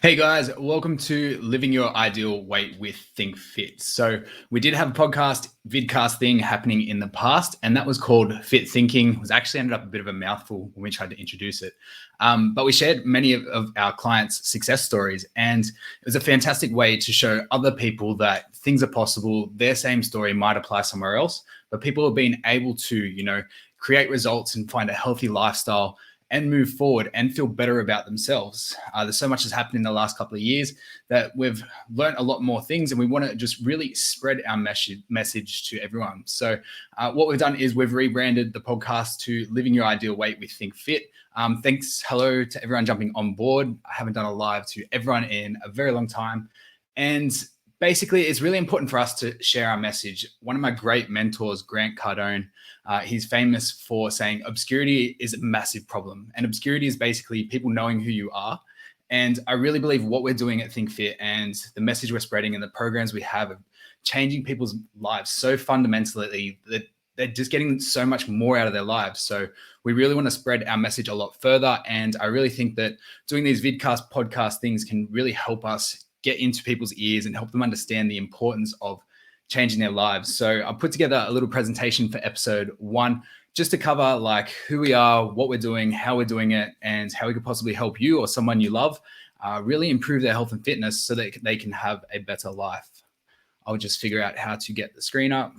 Hey guys, welcome to Living Your Ideal Weight with Think Fit. So we did have a vidcast thing happening in the past, and that was called Fit Thinking. It was actually ended up a bit of a mouthful when we tried to introduce it. But we shared many of our clients' success stories, and it was a fantastic way to show other people that things are possible. Their same story might apply somewhere else, but people have been able to, create results and find a healthy lifestyle and move forward and feel better about themselves. There's so much that's happened in the last couple of years that we've learned a lot more things, and we want to just really spread our message to everyone. So what we've done is we've rebranded the podcast to Living Your Ideal Weight with Think Fit. Hello to everyone jumping on board. I haven't done a live to everyone in a very long time. And basically, it's really important for us to share our message. One of my great mentors, Grant Cardone, he's famous for saying obscurity is a massive problem. And obscurity is basically people knowing who you are. And I really believe what we're doing at Think Fit and the message we're spreading and the programs we have of changing people's lives so fundamentally that they're just getting so much more out of their lives. So we really want to spread our message a lot further. And I really think that doing these vidcast podcast things can really help us get into people's ears and help them understand the importance of changing their lives. So I put together a little presentation for episode 1, just to cover like who we are, what we're doing, how we're doing it, and how we could possibly help you or someone you love really improve their health and fitness so that they can have a better life. I'll just figure out how to get the screen up.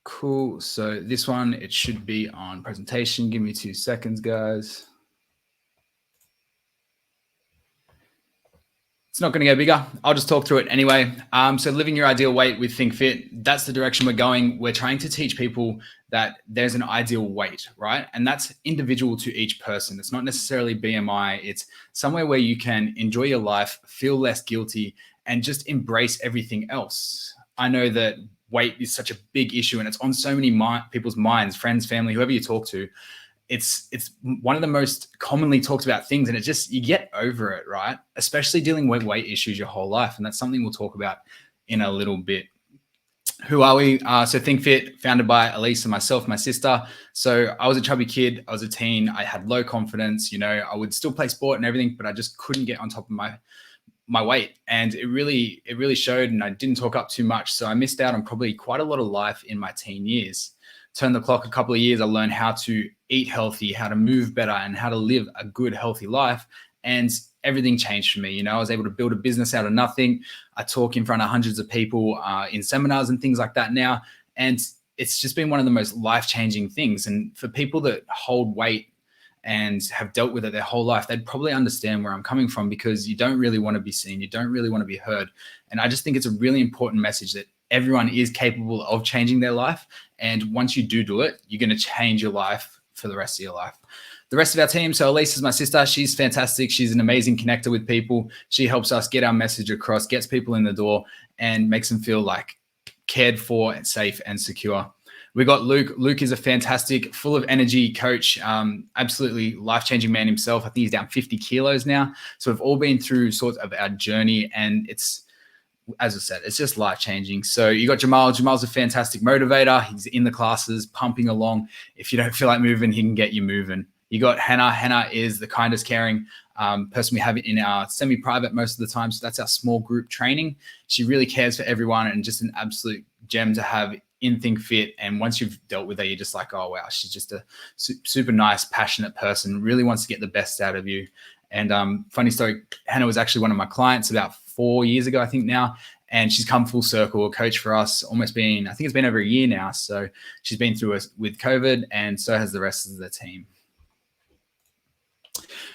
Cool. So this one, it should be on presentation. Give me 2 seconds, guys. It's not going to go bigger. I'll just talk through it anyway. So living your ideal weight with Think Fit, that's the direction we're going. We're trying to teach people that there's an ideal weight, right? And that's individual to each person. It's not necessarily BMI. It's somewhere where you can enjoy your life, feel less guilty, and just embrace everything else. I know that weight is such a big issue and it's on so many people's minds, friends, family, whoever you talk to. It's one of the most commonly talked about things, and you get over it, right? Especially dealing with weight issues your whole life. And that's something we'll talk about in a little bit. Who are we? So Think Fit, founded by Elise and myself, my sister. So I was a chubby kid. I was a teen. I had low confidence. I would still play sport and everything, but I just couldn't get on top of my weight. And it really showed, and I didn't talk up too much. So I missed out on probably quite a lot of life in my teen years. Turn the clock a couple of years, I learned how to eat healthy, how to move better, and how to live a good, healthy life. And everything changed for me. I was able to build a business out of nothing. I talk in front of hundreds of people in seminars and things like that now. And it's just been one of the most life-changing things. And for people that hold weight and have dealt with it their whole life, they'd probably understand where I'm coming from, because you don't really want to be seen. You don't really want to be heard. And I just think it's a really important message that everyone is capable of changing their life. And once you do it, you're going to change your life for the rest of your life. The rest of our team, so Elise is my sister. She's fantastic. She's an amazing connector with people. She helps us get our message across, gets people in the door, and makes them feel like cared for and safe and secure. We got Luke. Luke is a fantastic, full of energy coach, absolutely life-changing man himself. I think he's down 50 kilos now. So we've all been through sort of our journey, and it's, as I said, it's just life-changing. So you got Jamal. Jamal's a fantastic motivator. He's in the classes, pumping along. If you don't feel like moving, he can get you moving. You got Hannah. Hannah is the kindest, caring person we have in our semi-private most of the time. So that's our small group training. She really cares for everyone and just an absolute gem to have in Think Fit. And once you've dealt with her, you're just like, oh, wow, she's just a super nice, passionate person, really wants to get the best out of you. And funny story, Hannah was actually one of my clients about 4 years ago, I think now, and she's come full circle, a coach for us, I think it's been over a year now. So she's been through us with COVID, and so has the rest of the team.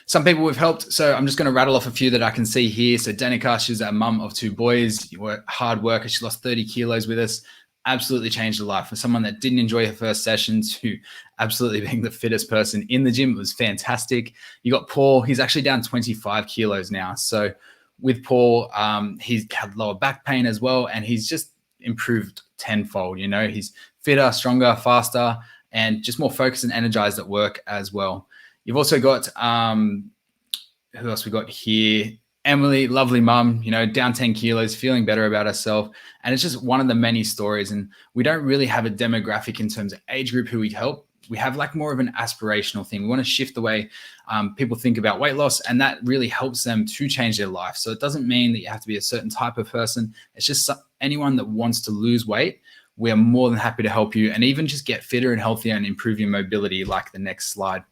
Some people we've helped. So I'm just going to rattle off a few that I can see here. So Danica, she's a mum of 2 boys, hard worker. She lost 30 kilos with us. Absolutely changed her life. For someone that didn't enjoy her first session to absolutely being the fittest person in the gym, it was fantastic. You got Paul. He's actually down 25 kilos now. So with Paul, he's had lower back pain as well, and he's just improved tenfold. He's fitter, stronger, faster, and just more focused and energized at work as well. You've also got, who else we got here? Emily, lovely mum, down 10 kilos, feeling better about herself. And it's just one of the many stories. And we don't really have a demographic in terms of age group who we help. we have like more of an aspirational thing. We want to shift the way people think about weight loss, and that really helps them to change their life. So it doesn't mean that you have to be a certain type of person. It's just anyone that wants to lose weight. We're more than happy to help you, and even just get fitter and healthier and improve your mobility, like the next slide.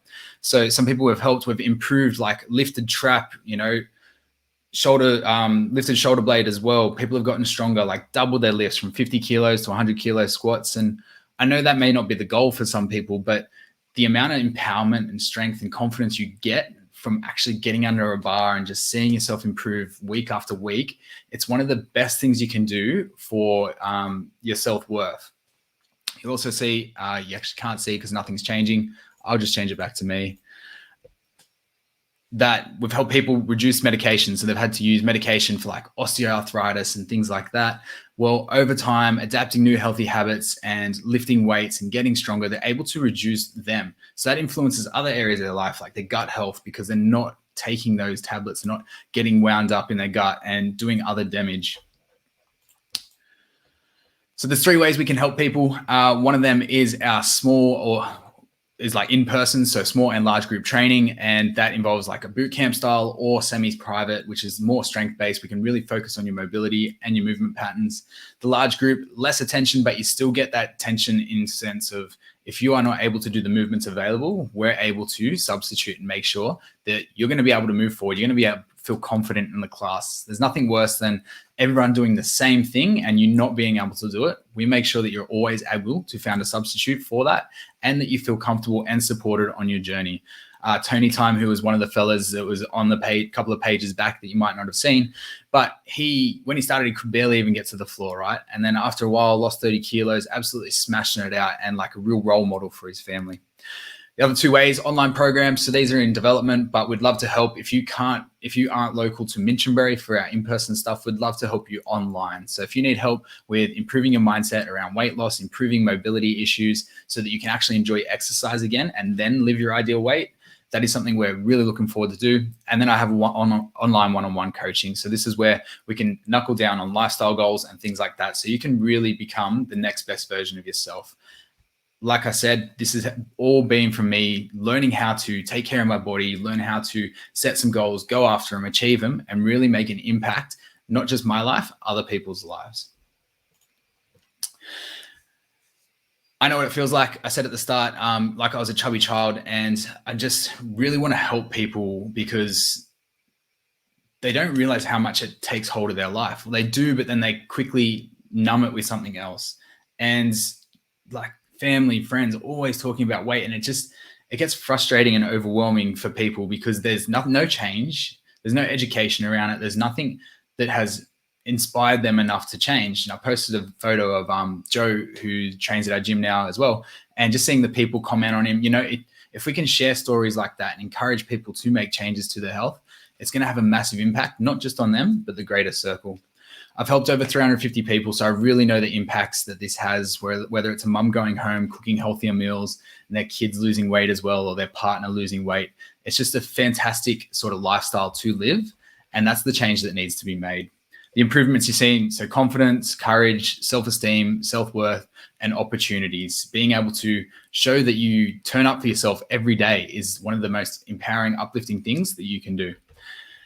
So some people we've helped, we've improved like lifted trap, shoulder lifted shoulder blade as well. People have gotten stronger, like double their lifts from 50 kilos to 100 kilo squats. And I know that may not be the goal for some people, but the amount of empowerment and strength and confidence you get from actually getting under a bar and just seeing yourself improve week after week, it's one of the best things you can do for your self-worth. You'll also see, you actually can't see because nothing's changing. I'll just change it back to me. That we've helped people reduce medication. So they've had to use medication for like osteoarthritis and things like that. Well, over time, adapting new healthy habits and lifting weights and getting stronger, they're able to reduce them. So that influences other areas of their life, like their gut health, because they're not taking those tablets, not getting wound up in their gut and doing other damage. So there's 3 ways we can help people. One of them is our is like in person, so small and large group training, and that involves like a boot camp style or semi-private, which is more strength based. We can really focus on your mobility and your movement patterns. The large group, less attention, but you still get that tension in sense of if you are not able to do the movements available, we're able to substitute and make sure that you're going to be able to move forward. You're going to be able to feel confident in the class. There's nothing worse than everyone doing the same thing and you not being able to do it. We make sure that you're always able to find a substitute for that and that you feel comfortable and supported on your journey. Tony Time, who was one of the fellas that was on the page, couple of pages back that you might not have seen, but when he started, he could barely even get to the floor, right? And then after a while, lost 30 kilos, absolutely smashing it out and like a real role model for his family. The other 2 ways, online programs. So these are in development, but we'd love to help. If you aren't local to Minchinbury for our in-person stuff, we'd love to help you online. So if you need help with improving your mindset around weight loss, improving mobility issues so that you can actually enjoy exercise again and then live your ideal weight, that is something we're really looking forward to do. And then I have online one-on-one coaching. So this is where we can knuckle down on lifestyle goals and things like that. So you can really become the next best version of yourself. Like I said, this is all been from me learning how to take care of my body, learn how to set some goals, go after them, achieve them, and really make an impact, not just my life, other people's lives. I know what it feels like. I said at the start, like I was a chubby child, and I just really want to help people because they don't realize how much it takes hold of their life. Well, they do, but then they quickly numb it with something else. And like, family, friends, always talking about weight. And it gets frustrating and overwhelming for people because there's no change. There's no education around it. There's nothing that has inspired them enough to change. And I posted a photo of Joe, who trains at our gym now as well. And just seeing the people comment on him, if we can share stories like that and encourage people to make changes to their health, it's going to have a massive impact, not just on them, but the greater circle. I've helped over 350 people, so I really know the impacts that this has, whether it's a mum going home, cooking healthier meals, and their kids losing weight as well, or their partner losing weight. It's just a fantastic sort of lifestyle to live, and that's the change that needs to be made. The improvements you're seeing, so confidence, courage, self-esteem, self-worth, and opportunities. Being able to show that you turn up for yourself every day is one of the most empowering, uplifting things that you can do.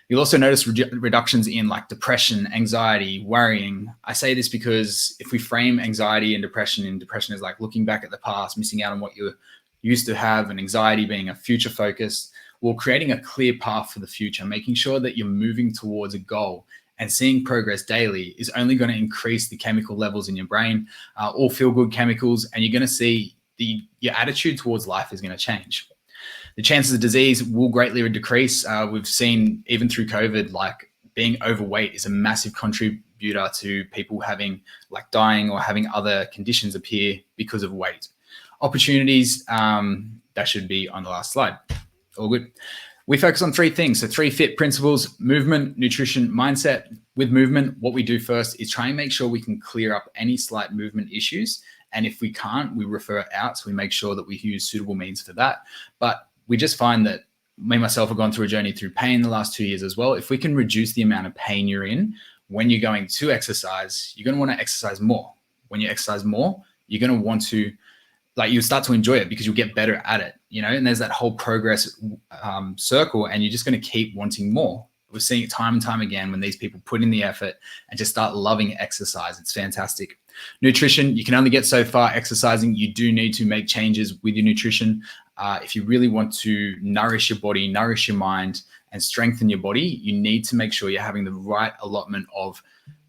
You'll also notice reductions in like depression, anxiety, worrying. I say this because if we frame anxiety and depression is like looking back at the past, missing out on what you used to have, and anxiety being a future focus, well, creating a clear path for the future, making sure that you're moving towards a goal and seeing progress daily is only going to increase the chemical levels in your brain, all feel-good chemicals, and you're going to see your attitude towards life is going to change. The chances of disease will greatly decrease. We've seen even through COVID, like being overweight is a massive contributor to people having like dying or having other conditions appear because of weight. Opportunities, that should be on the last slide. All good. We focus on 3 things. So 3 FIT principles: movement, nutrition, mindset. With movement, what we do first is try and make sure we can clear up any slight movement issues. And if we can't, we refer it out. So we make sure that we use suitable means for that. But we just find that me and myself have gone through a journey through pain the last 2 years as well. If we can reduce the amount of pain you're in when you're going to exercise, you're going to want to exercise more. When you exercise more, you're going to want to like you'll start to enjoy it because you'll get better at it, and there's that whole progress circle, and you're just going to keep wanting more. We're seeing it time and time again when these people put in the effort and just start loving exercise. It's fantastic. Nutrition, you can only get so far exercising. You do need to make changes with your nutrition. If you really want to nourish your body, nourish your mind, and strengthen your body, you need to make sure you're having the right allotment of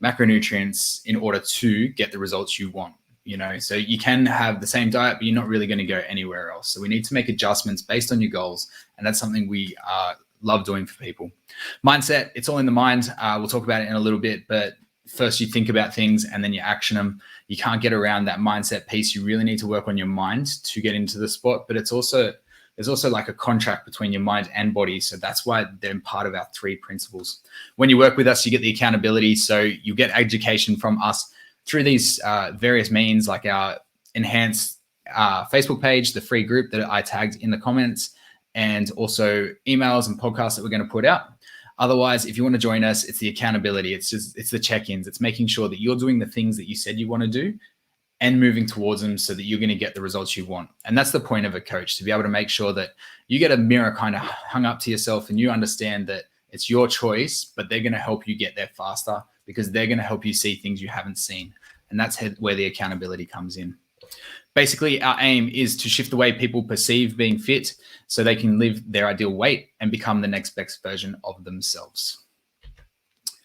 macronutrients in order to get the results you want. So you can have the same diet, but you're not really going to go anywhere else. So we need to make adjustments based on your goals. And that's something we love doing for people. Mindset, it's all in the mind. We'll talk about it in a little bit, but first you think about things and then you action them. You can't get around that mindset piece. You really need to work on your mind to get into the spot, but there's also like a contract between your mind and body. So that's why they're part of our 3 principles. When you work with us, you get the accountability. So you get education from us through these various means, like our enhanced Facebook page, the free group that I tagged in the comments, and also emails and podcasts that we're going to put out. Otherwise, if you want to join us, it's the accountability. It's the check-ins. It's making sure that you're doing the things that you said you want to do and moving towards them so that you're going to get the results you want. And that's the point of a coach, to be able to make sure that you get a mirror kind of hung up to yourself and you understand that it's your choice, but they're going to help you get there faster because they're going to help you see things you haven't seen. And that's where the accountability comes in. Basically, our aim is to shift the way people perceive being fit so they can live their ideal weight and become the next best version of themselves.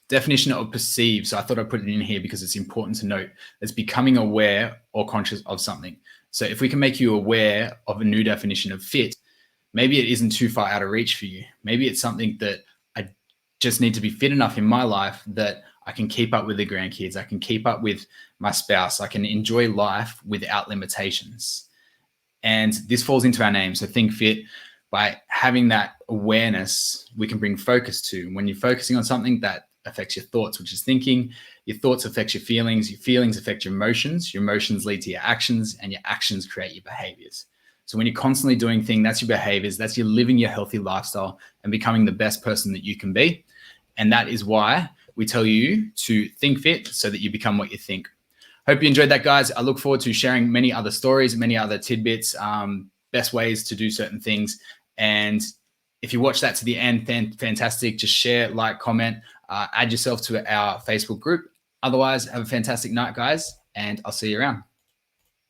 Definition of perceive. So I thought I'd put it in here because it's important to note. It's becoming aware or conscious of something. So if we can make you aware of a new definition of fit, maybe it isn't too far out of reach for you. Maybe it's something that I just need to be fit enough in my life that I can keep up with the grandkids. I can keep up with my spouse. I can enjoy life without limitations. And this falls into our name. So Think Fit, by having that awareness, we can bring focus to. When you're focusing on something, that affects your thoughts, which is thinking. Your thoughts affect your feelings affect your emotions lead to your actions, and your actions create your behaviors. So when you're constantly doing things, that's your behaviors, that's you living your healthy lifestyle and becoming the best person that you can be. And that is why we tell you to think fit so that you become what you think. Hope you enjoyed that, guys. I look forward to sharing many other stories, many other tidbits, best ways to do certain things. And if you watch that to the end, fantastic. Just share, like, comment, add yourself to our Facebook group. Otherwise, have a fantastic night, guys, and I'll see you around.